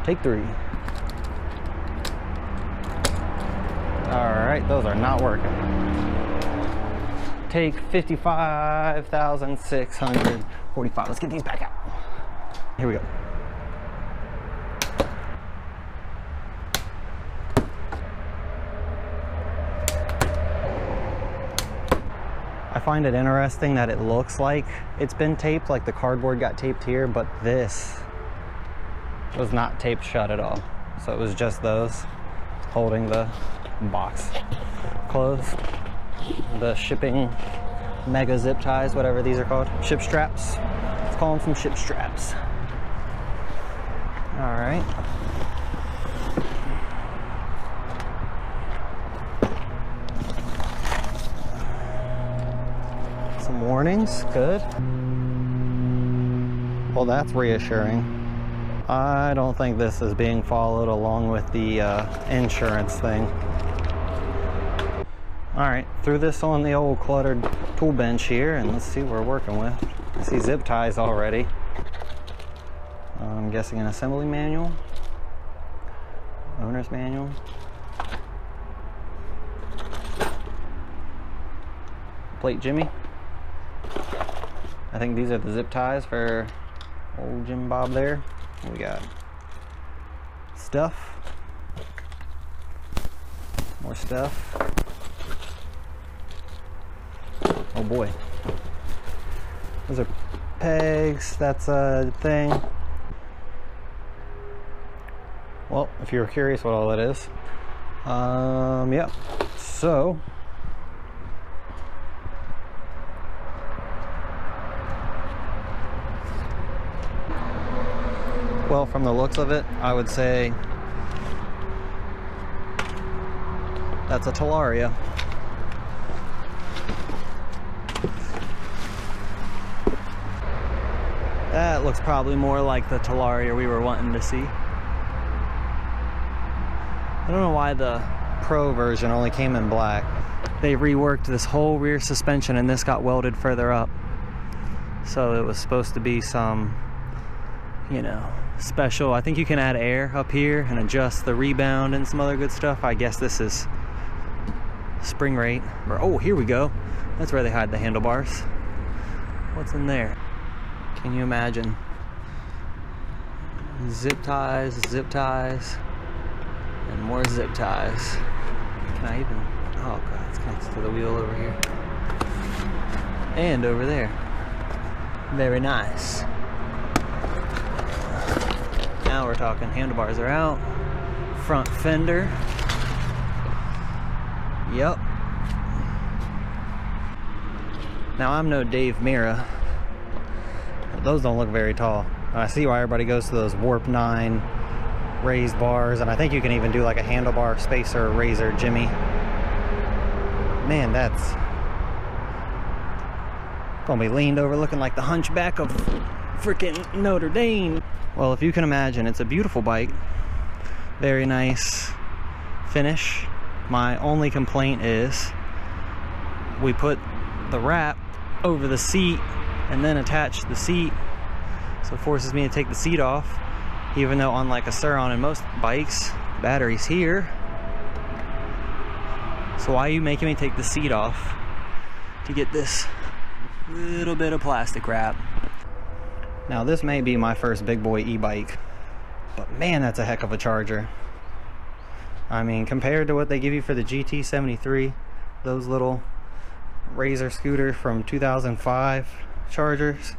Take 3. All right, those are not working. Take 55,645. Let's get these back out. Here we go. I find it interesting that it looks like it's been taped, like the cardboard got taped here, but this was not taped shut at all. So it was just those holding the box closed. The shipping mega zip ties, whatever these are called. Ship straps. Let's call them some ship straps. All right. Some warnings, good. Well, that's reassuring. I don't think this is being followed along with the insurance thing. All right, threw this on the old cluttered tool bench here, and let's see what we're working with. I see zip ties already. I'm guessing an assembly manual, owner's manual. Plate Jimmy. I think these are the zip ties for old Jim Bob there. We got stuff, more stuff. Oh boy, those are pegs. That's a thing. Well, if you're curious what all that is, yeah. So well, from the looks of it, I would say that's a Talaria. That looks probably more like the Talaria we were wanting to see. I don't know why the Pro version only came in black. They reworked this whole rear suspension and this got welded further up. So it was supposed to be some, you know, special. I think you can add air up here and adjust the rebound and some other good stuff. I guess this is spring rate. Or, oh, here we go. That's where they hide the handlebars. What's in there? Can you imagine? Zip ties, and more zip ties. Can I even, oh god, it's connected to the wheel over here. And over there. Very nice. Now we're talking. Handlebars are out. Front fender. Yep. Now I'm no Dave Mira. Those don't look very tall. I see why everybody goes to those Warp 9 raised bars, and I think you can even do like a handlebar spacer razor Jimmy. Man, that's gonna be leaned over looking like the hunchback of freaking Notre Dame. Well, if you can imagine, it's a beautiful bike. Very nice finish. My only complaint is we put the wrap over the seat and then attach the seat, so it forces me to take the seat off, even though unlike a Suron and most bikes, battery's here. So why are you making me take the seat off to get this little bit of plastic wrap? Now this may be my first big boy e-bike, but man, that's a heck of a charger. I mean, compared to what they give you for the GT73, those little Razor scooter from 2005 chargers.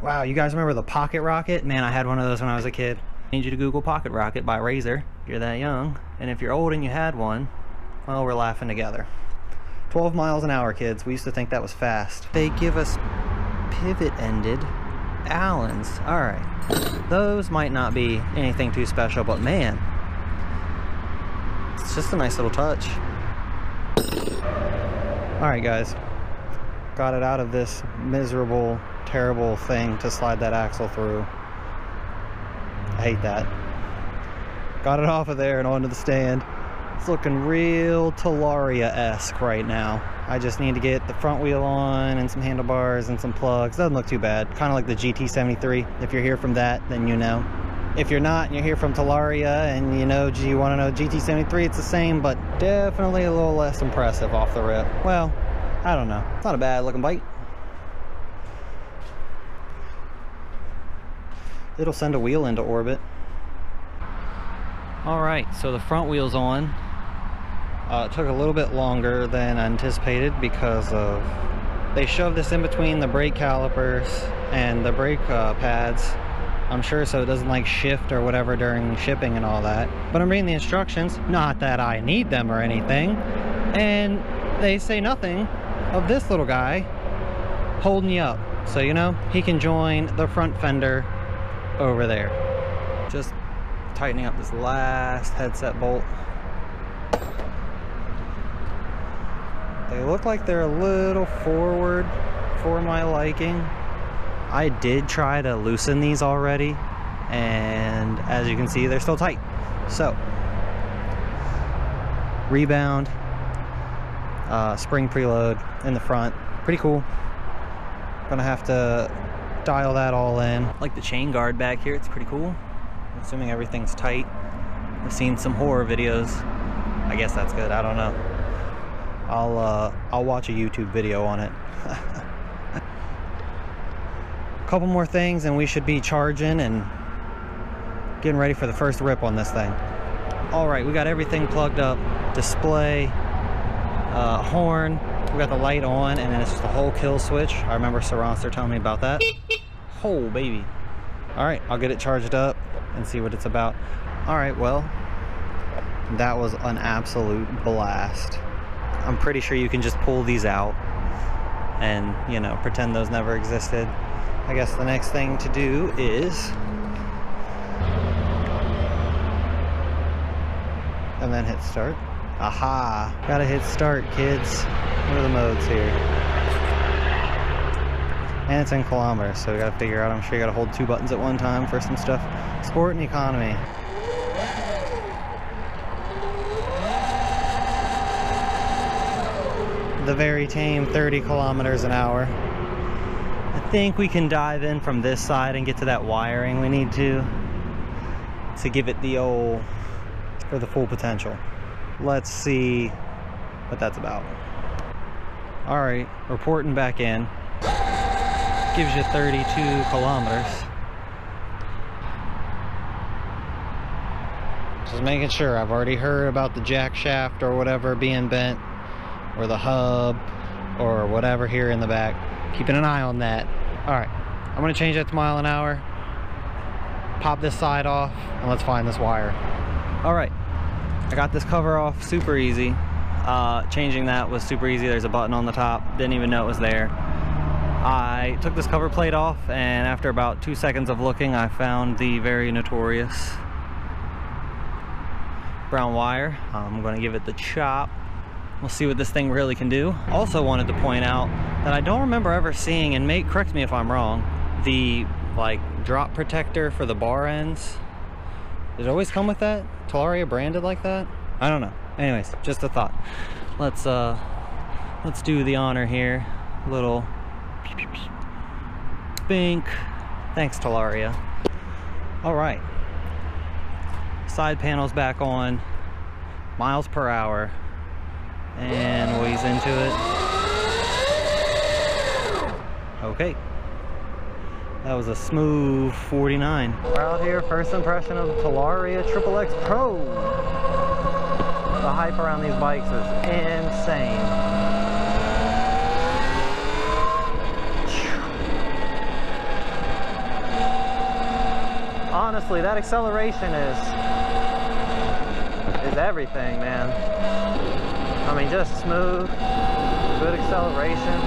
Wow, you guys remember the Pocket Rocket? Man, I had one of those when I was a kid. I need you to Google Pocket Rocket by Razor if you're that young. And if you're old and you had one, well, we're laughing together. 12 miles an hour, kids. We used to think that was fast. They give us pivot-ended Allens. Alright. Those might not be anything too special, but man, it's just a nice little touch. Alright, guys. Got it out of this miserable, terrible thing to slide that axle through. I hate that. Got it off of there and onto the stand. It's looking real Talaria-esque right now. I just need to get the front wheel on and some handlebars and some plugs. Doesn't look too bad. Kind of like the GT73. If you're here from that, then you know. If you're not and you're here from Talaria and you know, you want to know GT73, it's the same, but definitely a little less impressive off the rip. Well, I don't know. It's not a bad looking bike. It'll send a wheel into orbit. Alright, so the front wheel's on. It took a little bit longer than anticipated because of they shoved this in between the brake calipers and the brake pads, I'm sure, so it doesn't like shift or whatever during shipping and all that. But I'm reading the instructions, not that I need them or anything, and they say nothing of this little guy holding you up. So, you know, he can join the front fender over there. Just tightening up this last headset bolt. They look like they're a little forward for my liking. I did try to loosen these already, and as you can see, they're still tight. So, rebound, spring preload in the front, pretty cool. Gonna have to dial that all in. Like the chain guard back here, it's pretty cool. Assuming everything's tight. I've seen some horror videos. I guess that's good, I don't know. I'll watch a YouTube video on it. A couple more things and we should be charging and getting ready for the first rip on this thing. Alright, we got everything plugged up. Display, horn, we got the light on, and then it's just a whole kill switch. I remember Saranster telling me about that. Oh baby. Alright, I'll get it charged up and see what it's about. Alright, well, that was an absolute blast. I'm pretty sure you can just pull these out and, you know, pretend those never existed. I guess the next thing to do is, and then hit start. Aha! Gotta hit start, kids. What are the modes here? And it's in kilometers, so we gotta figure out, I'm sure you gotta hold 2 buttons at one time for some stuff. Sport and economy. The very tame 30 kilometers an hour. I think we can dive in from this side and get to that wiring we need to give it the old, for the full potential. Let's see what that's about. Alright, reporting back in. Gives you 32 kilometers. Just making sure. I've already heard about the jack shaft or whatever being bent, or the hub or whatever here in the back. Keeping an eye on that. Alright, I'm gonna change that to mile an hour, pop this side off, and let's find this wire. Alright, I got this cover off super easy. Changing that was super easy. There's a button on the top, didn't even know it was there. I took this cover plate off, and after about 2 seconds of looking, I found the very notorious brown wire. I'm gonna give it the chop. We'll see what this thing really can do. Also wanted to point out that I don't remember ever seeing, and correct me if I'm wrong, the like drop protector for the bar ends. Did it always come with that? Talaria branded like that? I don't know. Anyways, just a thought. Let's do the honor here. Little spink. Thanks, Talaria. All right. Side panels back on. Miles per hour. And we'll ease into it. Okay. That was a smooth 49. We're out here, first impression of the Talaria XXX Pro. The hype around these bikes is insane. Honestly, that acceleration is everything, man. I mean, just smooth, good acceleration.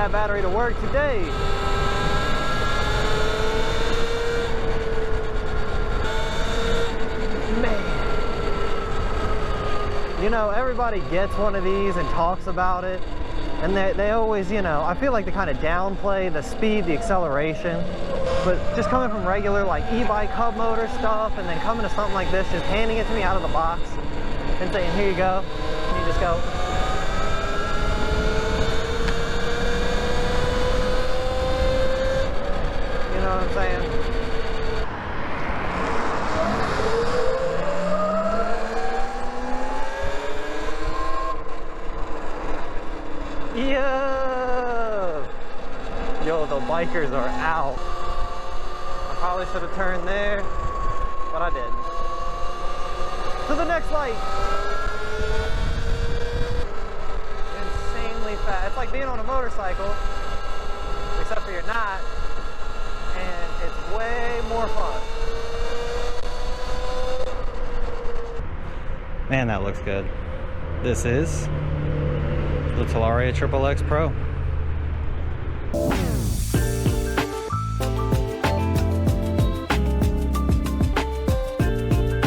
that battery to work today. Man. You know, everybody gets one of these and talks about it. And they always, you know, I feel like they kind of downplay the speed, the acceleration. But just coming from regular like e-bike hub motor stuff and then coming to something like this, just handing it to me out of the box and saying, here you go, and you just go. You know what I'm saying? Yo, the bikers are out. I probably should have turned there, but I didn't. To the next light. Insanely fast. It's like being on a motorcycle, except for you're not, and it's way more fun. Man, that looks good. This is the Talaria XXX Pro.